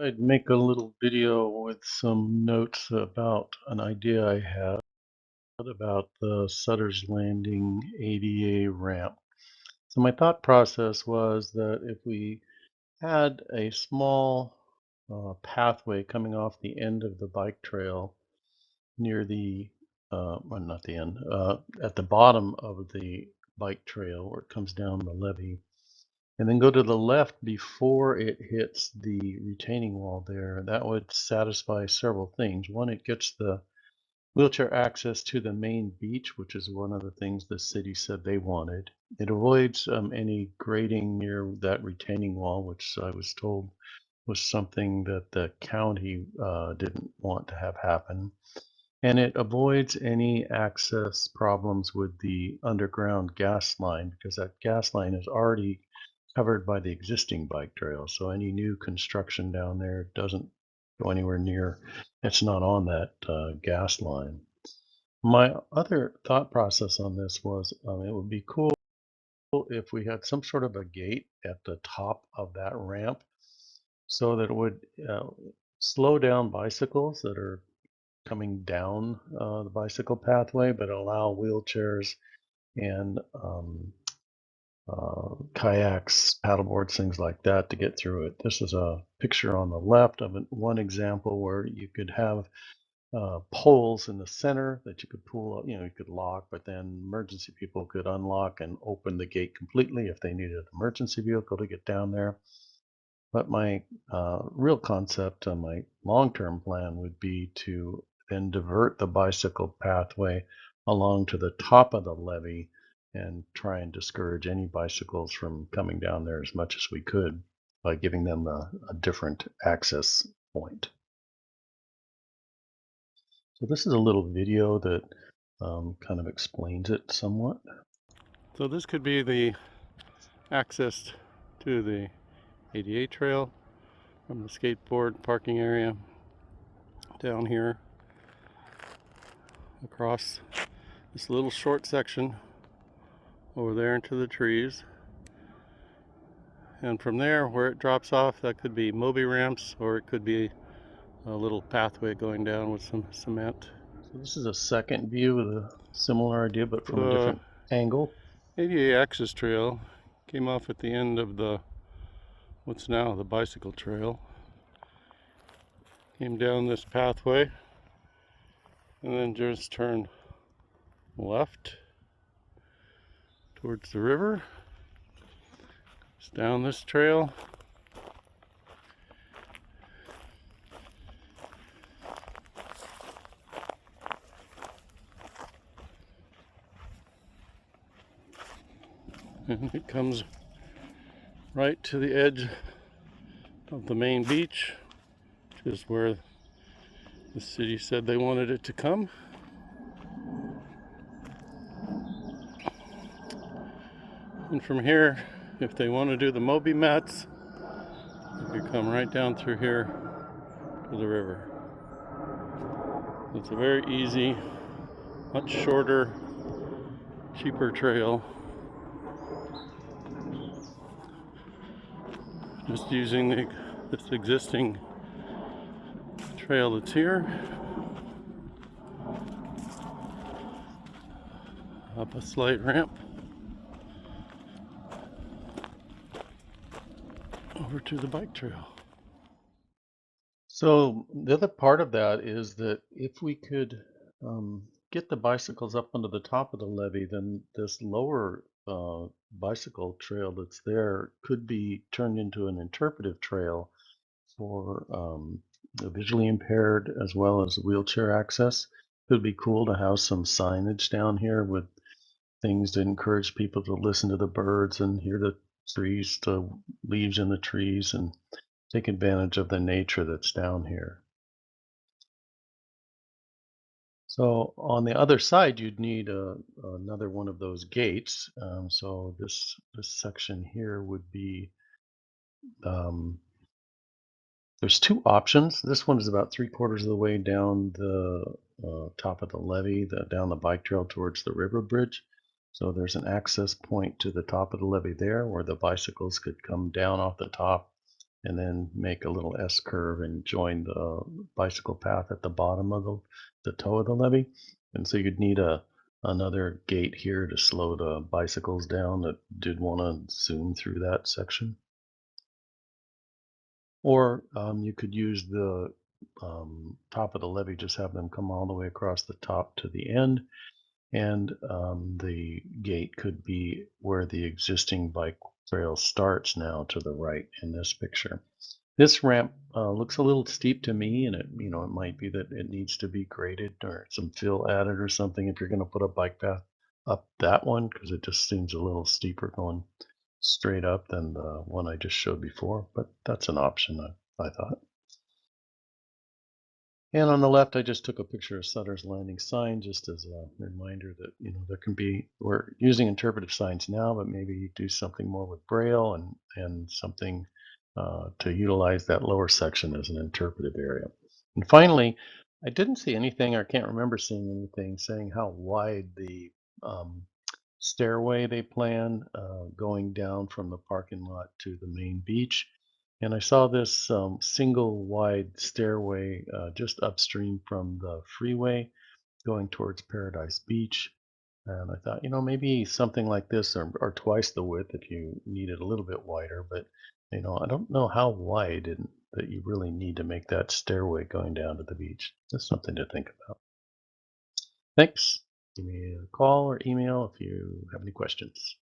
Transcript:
I'd make a little video with some notes about an idea I had about the Sutter's Landing ADA ramp. So my thought process was that if we had a small pathway coming off the end of the bike trail near well, not the end, at the bottom of the bike trail where it comes down the levee, and then go to the left before it hits the retaining wall there. That would satisfy several things. One, it gets the wheelchair access to the main beach, which is one of the things the city said they wanted. It avoids any grading near that retaining wall, which I was told was something that the county didn't want to have happen. And it avoids any access problems with the underground gas line because that gas line is already covered by the existing bike trail. So any new construction down there doesn't go anywhere near, it's not on that gas line. My other thought process on this was it would be cool if we had some sort of a gate at the top of that ramp so that it would slow down bicycles that are coming down the bicycle pathway, but allow wheelchairs and kayaks, paddleboards, things like that to get through it. This is a picture on the left of one example where you could have poles in the center that you could pull up, you could lock, but then emergency people could unlock and open the gate completely if they needed an emergency vehicle to get down there. But my real concept on my long-term plan would be to then divert the bicycle pathway along to the top of the levee and try and discourage any bicycles from coming down there as much as we could by giving them a different access point. So this is a little video that kind of explains it somewhat. So this could be the access to the ADA trail from the skateboard parking area down here across this little short section over there into the trees. And from there, where it drops off, that could be Moby ramps, or it could be a little pathway going down with some cement. So this is a second view of a similar idea, but from a The different angle. ADA access trail came off at the end of what's now the bicycle trail. Came down this pathway and then just turned left towards the river. It's down this trail. And it comes right to the edge of the main beach, which is where the city said they wanted it to come. And from here, if they want to do the Moby mats, you come right down through here to the river. It's a very easy, much shorter, cheaper trail. Just using this existing trail that's here. Up a slight ramp over to the bike trail. So the other part of that is that if we could get the bicycles up onto the top of the levee, then this lower bicycle trail that's there could be turned into an interpretive trail for the visually impaired as well as wheelchair access. It would be cool to have some signage down here with things to encourage people to listen to the birds and hear the trees, the leaves in the trees, and take advantage of the nature that's down here. So on the other side, you'd need another one of those gates. So this section here would be um, there's two options. This one is about 3/4 of the way down the top of the levee, down the bike trail towards the river bridge. So there's an access point to the top of the levee there where the bicycles could come down off the top and then make a little S curve and join the bicycle path at the bottom of the toe of the levee. And so you'd need another gate here to slow the bicycles down that did want to zoom through that section. Or you could use the top of the levee, just have them come all the way across the top to the end, and the gate could be where the existing bike trail starts now to the right in this picture. This ramp looks a little steep to me, and it might be that it needs to be graded or some fill added or something if you're going to put a bike path up that one, because it just seems a little steeper going straight up than the one I just showed before. But that's an option, I thought. And on the left, I just took a picture of Sutter's Landing sign just as a reminder that, there can be, we're using interpretive signs now, but maybe do something more with Braille and something to utilize that lower section as an interpretive area. And finally, I didn't see anything, or can't remember seeing anything saying how wide the um, stairway they plan going down from the parking lot to the main beach. And I saw this single wide stairway just upstream from the freeway going towards Paradise Beach. And I thought, maybe something like this, or twice the width if you need it a little bit wider. But, I don't know how wide that you really need to make that stairway going down to the beach. That's something to think about. Thanks. Give me a call or email if you have any questions.